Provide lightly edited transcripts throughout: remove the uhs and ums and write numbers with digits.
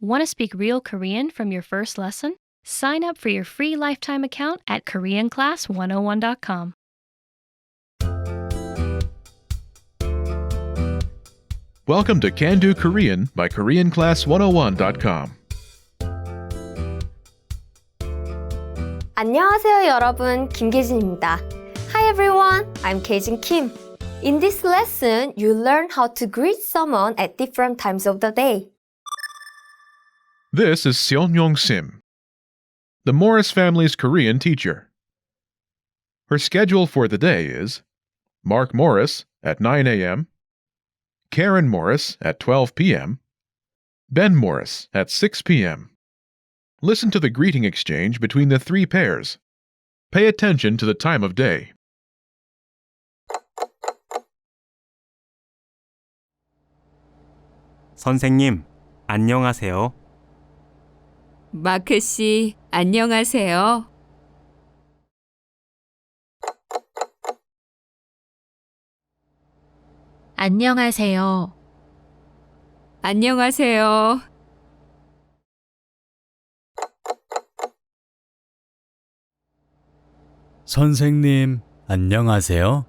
Want to speak real Korean from your first lesson? Sign up for your free lifetime account at KoreanClass101.com. Welcome to Can Do Korean by KoreanClass101.com. 안녕하세요 여러분, 김계진입니다. Hi everyone, I'm Kejin Kim. In this lesson, you learn how to greet someone at different times of the day. This is Seon Sim, the Morris family's Korean teacher. Her schedule for the day is Mark Morris at 9 a.m., Karen Morris at 12 p.m., Ben Morris at 6 p.m. Listen to the greeting exchange between the three pairs. Pay attention to the time of day. 선생님, 안녕하세요. 마크 씨, 안녕하세요. 안녕하세요. 안녕하세요. 선생님, 안녕하세요.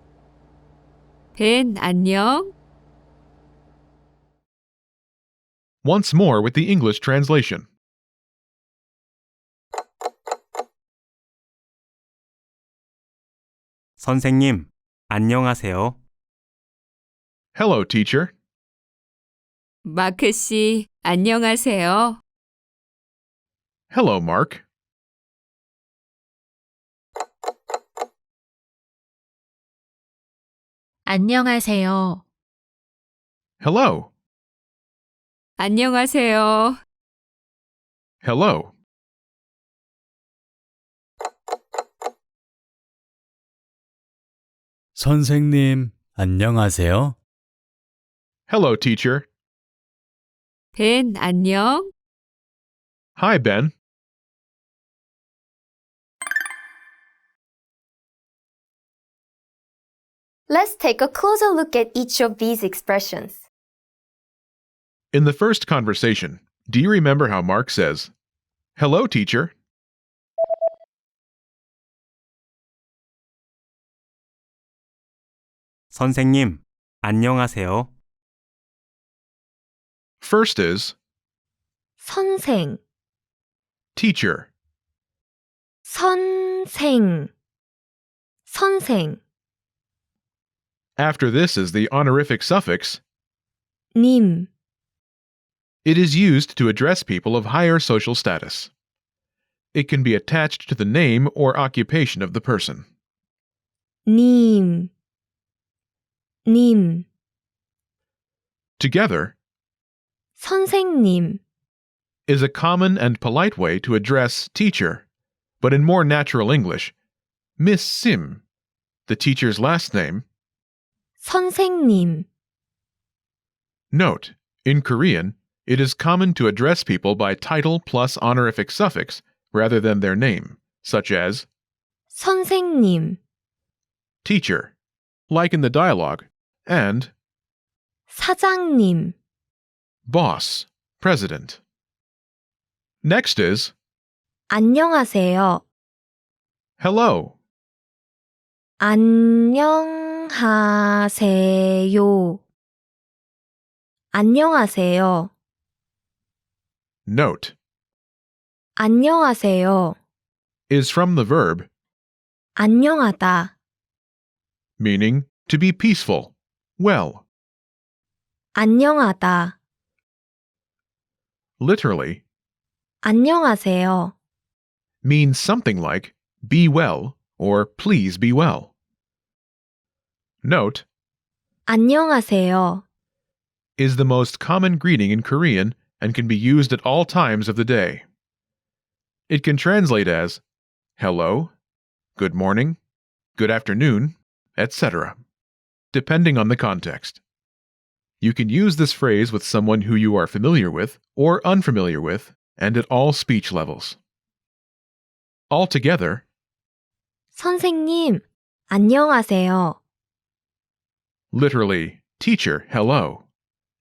벤, 안녕. Once more with the English translation. 선생님, 안녕하세요. Hello, teacher. 마크 씨, 안녕하세요. Hello, Mark. 안녕하세요. Hello. 안녕하세요. Hello. 선생님, 안녕하세요. Hello, teacher. 벤, 안녕. Hi, Ben. Let's take a closer look at each of these expressions. In the first conversation, do you remember how Mark says, Hello, teacher? 선생님, 안녕하세요. First is 선생, teacher. 선생, 선생, After this is the honorific suffix. 님, It is used to address people of higher social status. It can be attached to the name or occupation of the person. 님, 님, Together 선생님, is a common and polite way to address teacher, but in more natural English, Miss Sim, the teacher's last name. 선생님. Note, in Korean, it is common to address people by title plus honorific suffix rather than their name, such as 선생님, teacher, like in the dialogue, and 사장님, boss, president. Next is 안녕하세요. hello. 안녕하세요. 안녕하세요. Note, 안녕하세요. is from the verb, 안녕하다. meaning to be peaceful, well. 안녕하다. Literally, 안녕하세요. means something like be well or please be well. Note, 안녕하세요. is the most common greeting in Korean and can be used at all times of the day. It can translate as hello, good morning, good afternoon, etc., depending on the context. You can use this phrase with someone who you are familiar with or unfamiliar with, and at all speech levels. Altogether, 선생님, 안녕하세요. literally, teacher, hello,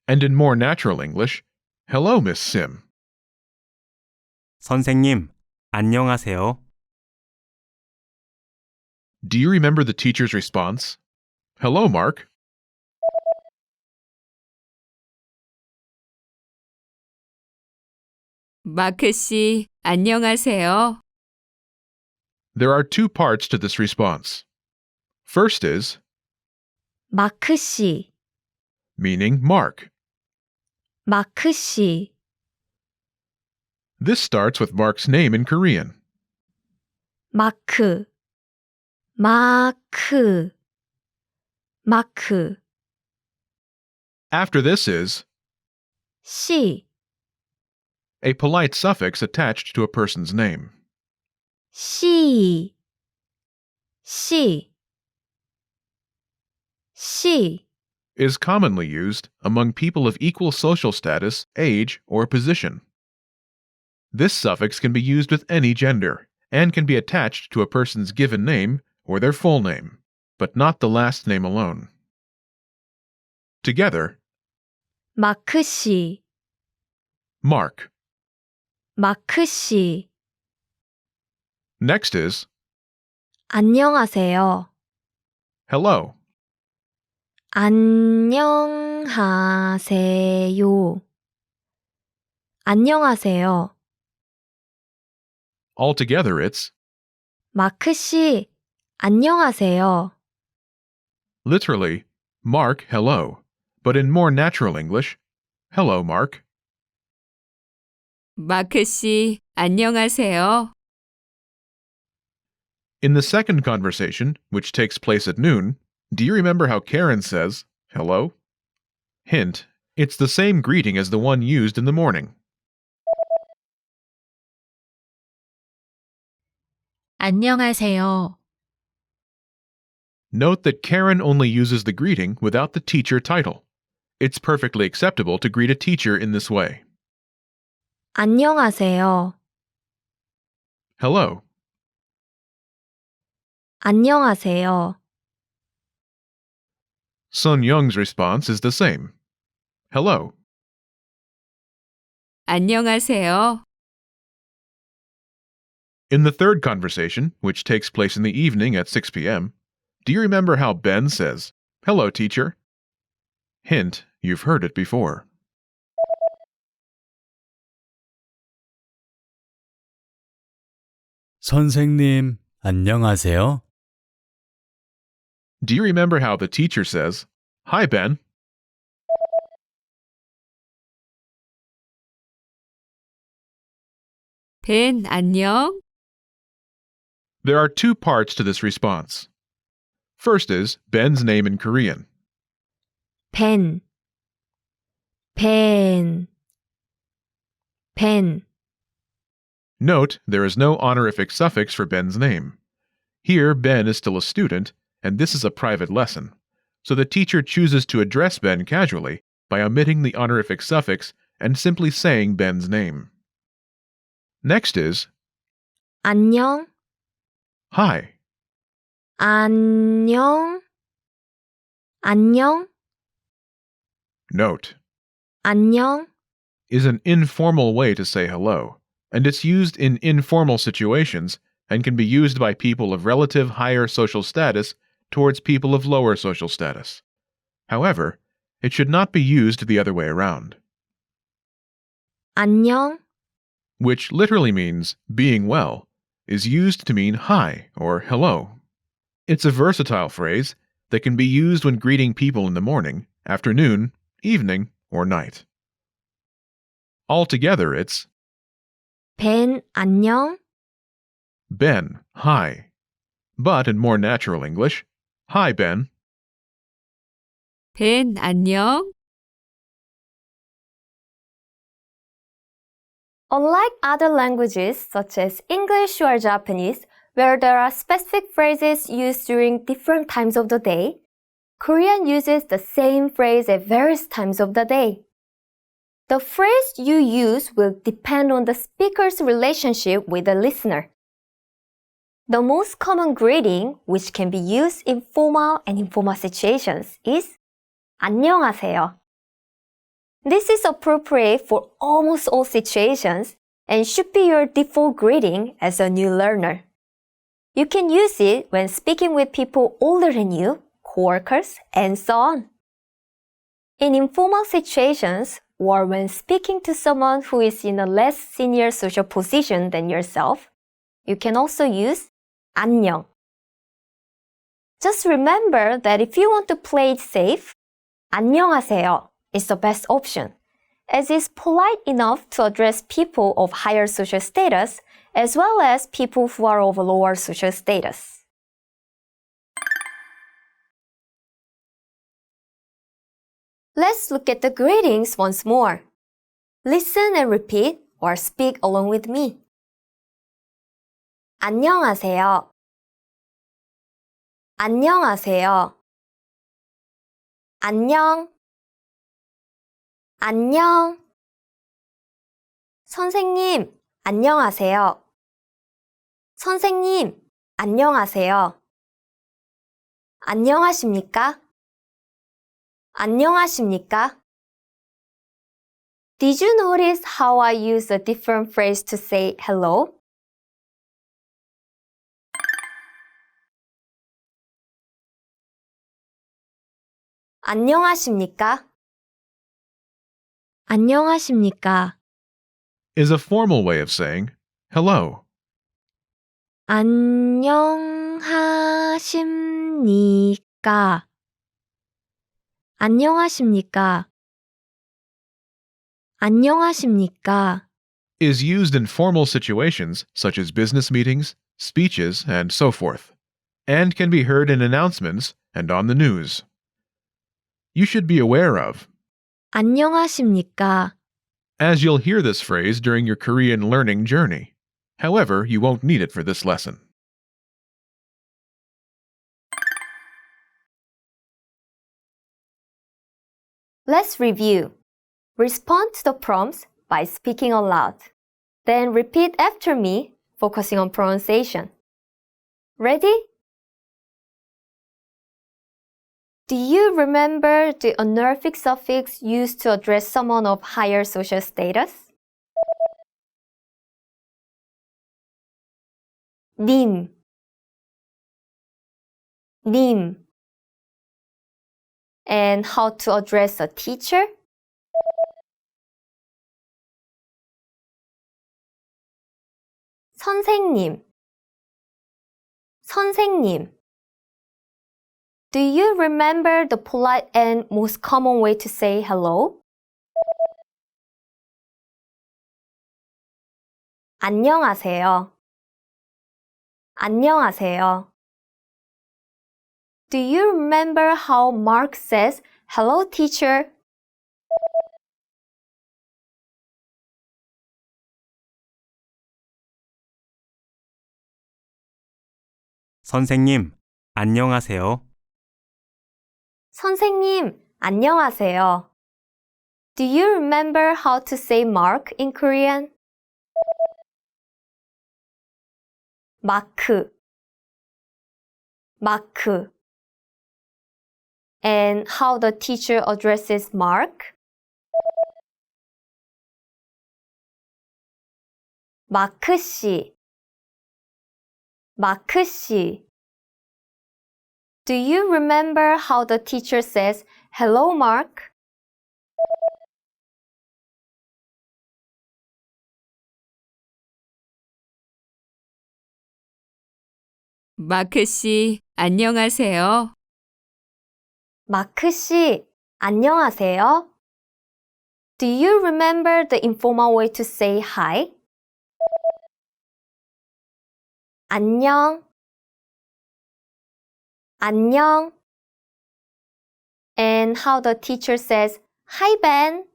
and in more natural English, hello, Miss Sim. 선생님, 안녕하세요. Do you remember the teacher's response? Hello, Mark. 마크 씨, 안녕하세요. There are two parts to this response. First is, 마크 씨, meaning Mark. 마크 씨, This starts with Mark's name in Korean. 마크, 마크, 마크, After this is 씨, a polite suffix attached to a person's name. 씨, 씨, 씨, Is commonly used among people of equal social status, age, or position. This suffix can be used with any gender and can be attached to a person's given name or their full name, but not the last name alone. Together, 마크 씨, Mark. 마크 씨, Next is 안녕하세요. hello. 안녕하세요. 안녕하세요. Altogether, it's 마크 씨, 안녕하세요. literally Mark, hello, but in more natural English, hello, Mark. 마크 씨, 안녕하세요. In the second conversation, which takes place at noon, do you remember how Karen says, hello? Hint, it's the same greeting as the one used in the morning. 안녕하세요. Note that Karen only uses the greeting without the teacher title. It's perfectly acceptable to greet a teacher in this way. 안녕하세요. Hello. 안녕하세요. Sun Young's response is the same. Hello. 안녕하세요. In the third conversation, which takes place in the evening at 6 p.m., do you remember how Ben says, hello, teacher? Hint, you've heard it before. 선생님, 안녕하세요. Do you remember how the teacher says, hi, Ben? 벤, 안녕. There are two parts to this response. First is Ben's name in Korean. 벤, 벤, 벤. Note, there is no honorific suffix for Ben's name. Here, Ben is still a student, and this is a private lesson, so the teacher chooses to address Ben casually by omitting the honorific suffix and simply saying Ben's name. Next is 안녕, hi. 안녕, 안녕, Note, 안녕, is an informal way to say hello, and it's used in informal situations and can be used by people of relative higher social status towards people of lower social status. However, it should not be used the other way around, 안녕, which literally means being well, is used to mean hi or hello. It's a versatile phrase that can be used when greeting people in the morning, afternoon, evening, or night. Altogether, it's 벤, 안녕, Ben, hi. But in more natural English, hi, Ben. 벤, 안녕. Unlike other languages such as English or Japanese, where there are specific phrases used during different times of the day, Korean uses the same phrase at various times of the day. The phrase you use will depend on the speaker's relationship with the listener. The most common greeting, which can be used in formal and informal situations, is 안녕하세요. This is appropriate for almost all situations and should be your default greeting as a new learner. You can use it when speaking with people older than you, coworkers, and so on. In informal situations, or when speaking to someone who is in a less senior social position than yourself, you can also use 안녕. Just remember that if you want to play it safe, 안녕하세요 is the best option, as it's polite enough to address people of higher social status as well as people who are of lower social status. Let's look at the greetings once more. Listen and repeat or speak along with me. 안녕하세요. 안녕하세요. 안녕. 안녕. 선생님, 안녕하세요. 선생님, 안녕하세요. 안녕하십니까? 안녕하십니까? Did you notice how I use a different phrase to say hello? 안녕하십니까? 안녕하십니까? Is a formal way of saying hello. 안녕하십니까? 안녕하십니까? 안녕하십니까? Is used in formal situations such as business meetings, speeches, and so forth, and can be heard in announcements and on the news. You should be aware of, 안녕하십니까? as you'll hear this phrase during your Korean learning journey. However, you won't need it for this lesson. Let's review. Respond to the prompts by speaking aloud. Then repeat after me, focusing on pronunciation. Ready? Do you remember the honorific suffix used to address someone of higher social status? 님, 님. And how to address a teacher? 선생님, 선생님. Do you remember the polite and most common way to say hello? 안녕하세요. 안녕하세요. Do you remember how Mark says, "Hello, teacher"? 선생님, 안녕하세요. 선생님, 안녕하세요. Do you remember how to say Mark in Korean? 마크, 마크. And how the teacher addresses Mark? 마크 씨, 마크 씨. Do you remember how the teacher says, "Hello, Mark"? 마크 씨, 안녕하세요. 마크 씨, 안녕하세요. Do you remember the informal way to say hi? 안녕, 안녕. And how the teacher says, "Hi, Ben."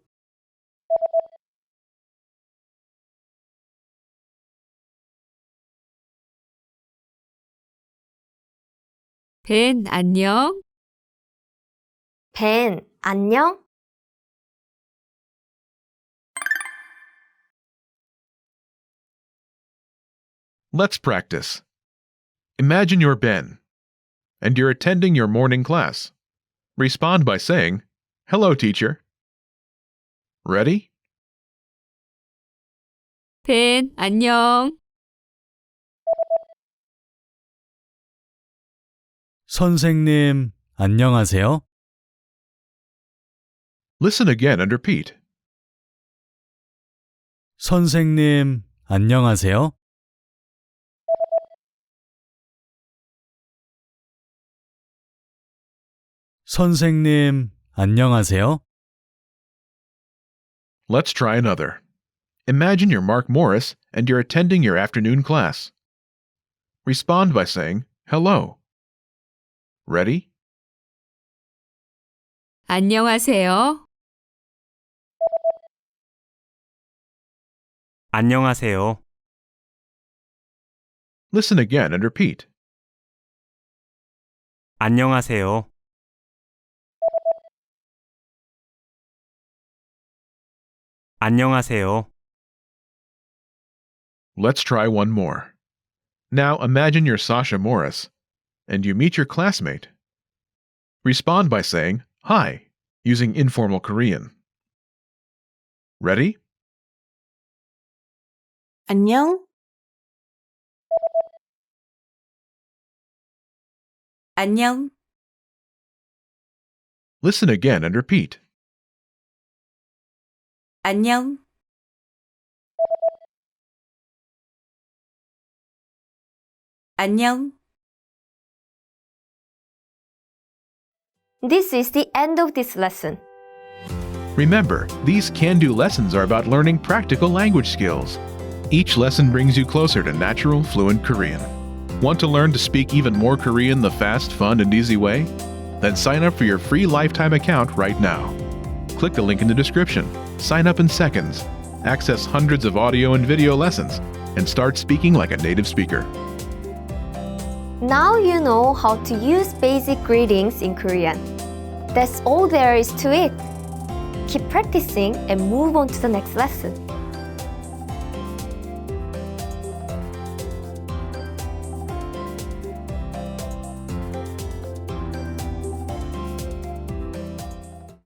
벤, 안녕. 벤, 안녕. Let's practice. Imagine you're Ben, and you're attending your morning class. Respond by saying, "Hello, teacher." Ready? 벤, 안녕. 선생님, 안녕하세요. Listen again and repeat. 선생님, 안녕하세요. 선생님, 안녕하세요. Let's try another. Imagine you're Mark Morris and you're attending your afternoon class. Respond by saying, hello. Ready? 안녕하세요. 안녕하세요. Listen again and repeat. 안녕하세요. 안녕하세요. Let's try one more. Now imagine you're Sasha Morris and you meet your classmate. Respond by saying, hi, using informal Korean. Ready? 안녕. 안녕. Listen again and repeat. 안녕. 안녕. This is the end of this lesson. Remember, these can-do lessons are about learning practical language skills. Each lesson brings you closer to natural, fluent Korean. Want to learn to speak even more Korean the fast, fun, and easy way? Then sign up for your free lifetime account right now. Click the link in the description, sign up in seconds, access hundreds of audio and video lessons, and start speaking like a native speaker. Now you know how to use basic greetings in Korean. That's all there is to it. Keep practicing and move on to the next lesson.